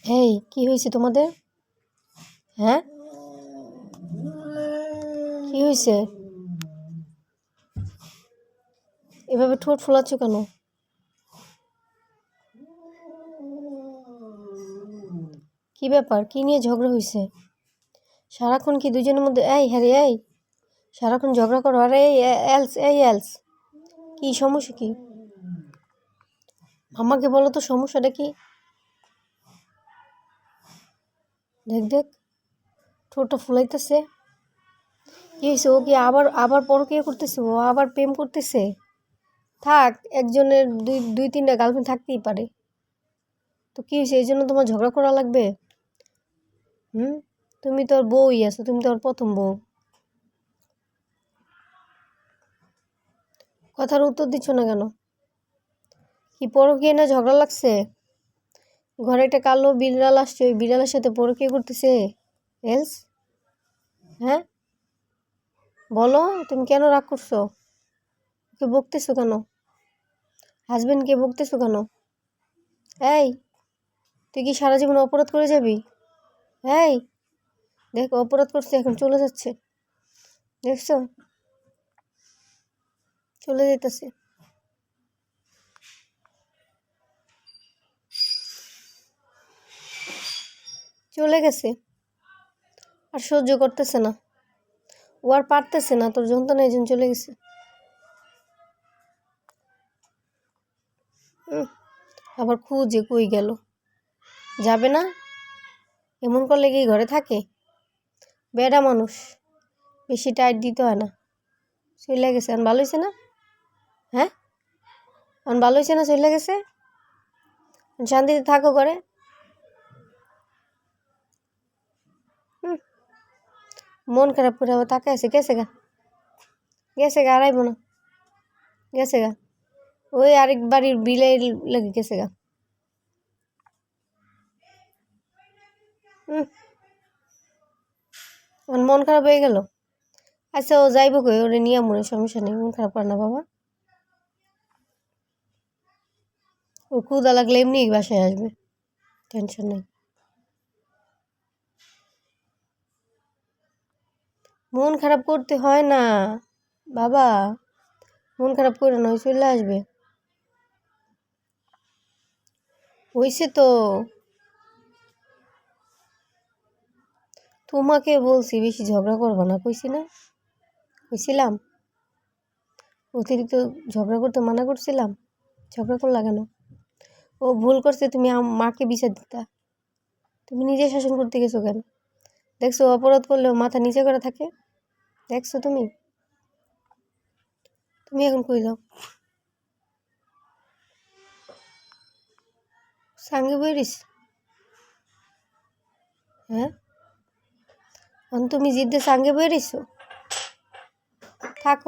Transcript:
হেই, কি হয়েছে তোমাদের? হ্যাঁ, কি হয়েছে? এভাবে ঠোঁট ফোলাচ্ছ কেন? কি ব্যাপার? কি নিয়ে ঝগড়া হয়েছে? সারাক্ষণ কি দুজনের মধ্যে এই সারাক্ষণ ঝগড়া করো? আরে এলস কি সমস্যা? কি আমাকে বলো তো, সমস্যাটা কি? দেখ ঠোঁটটা ফুলাইতেছে। কি হয়েছে? ও কি আবার আবার পরকীয়া করতেছে? ও আবার প্রেম করতেছে? থাক, একজনের দুই তিনটা গার্লফ্রেন্ড থাকতেই পারে। তো কি হয়েছে? এই জন্য তোমার ঝগড়া করা লাগবে? তুমি তো ওর বউই আছো, তুমি তো ওর প্রথম বউ। কথার উত্তর দিচ্ছ না কেন? কি পরকীয়া না ঝগড়া লাগছে? ঘরে একটা কালো বিড়াল আসছে, ওই বিড়ালের সাথে পরকীয়া করতেছে? এলস, হ্যাঁ বলো, তুমি কেন রাগ করছো? ওকে বকতেছো কেন? হাজবেন্ডকে বকতেছো কেন? এই, তুই কি সারা জীবন অপরাধ করে যাবি? এই দেখ, অপরাধ করছে, এখন চলে যাচ্ছে, দেখছো? চলে যেতেছে। চলে গেছে, আর সহ্য করতেছে না। ও আর পারতেছে না, তোর যন্ত্রণা, এই জন্য চলে গেছে। আবার খুঁজে কই গেল? যাবে না? এমন করলে কি ঘরে থাকে? বেডা মানুষ, বেশি টাইট দিতে হয় না। চলে গেছে, এখন ভালো হয়েছে না? হ্যাঁ, এখন ভালো হয়েছে না? চলে গেছে, শান্তিতে থাকো ঘরে। মন খারাপ করে আবার তাকায় আছে। গেছে গা আড়াইব না। গেছে গা, ওই আরেক বাড়ির বিলাই লেগে গেছে গা। মন খারাপ হয়ে গেল। আচ্ছা, ও যাইব কই? ওরে নিয়ে মনে সমস্যা নেই, মন খারাপ করে না বাবা। ওর ক্ষুদা লাগলে এমনি বাসায় আসবে, টেনশন নেই। মন খারাপ করতে হয় না বাবা, মন খারাপ করে না, ওই চলে আসবে। হইছে তো, তোমাকে বলছি বেশি ঝগড়া করবো না, কইছি না? কইছিলাম অতিরিক্ত ঝগড়া করতে মানা করছিলাম? ঝগড়া করলা কেন? ও ভুল করছে, তুমি মাকে বিচার দিতা। তুমি নিজে শাসন করতে গেছো কেন? দেখছো, অপরাধ করলেও মাথা নিচে করে থাকে। দেখছো তুমি? তুমি এখন কই যাও? সাঙ্গে বইরিস? হ্যাঁ, তুমি জিদ্দে সাঙ্গে বইরিস? থাকো।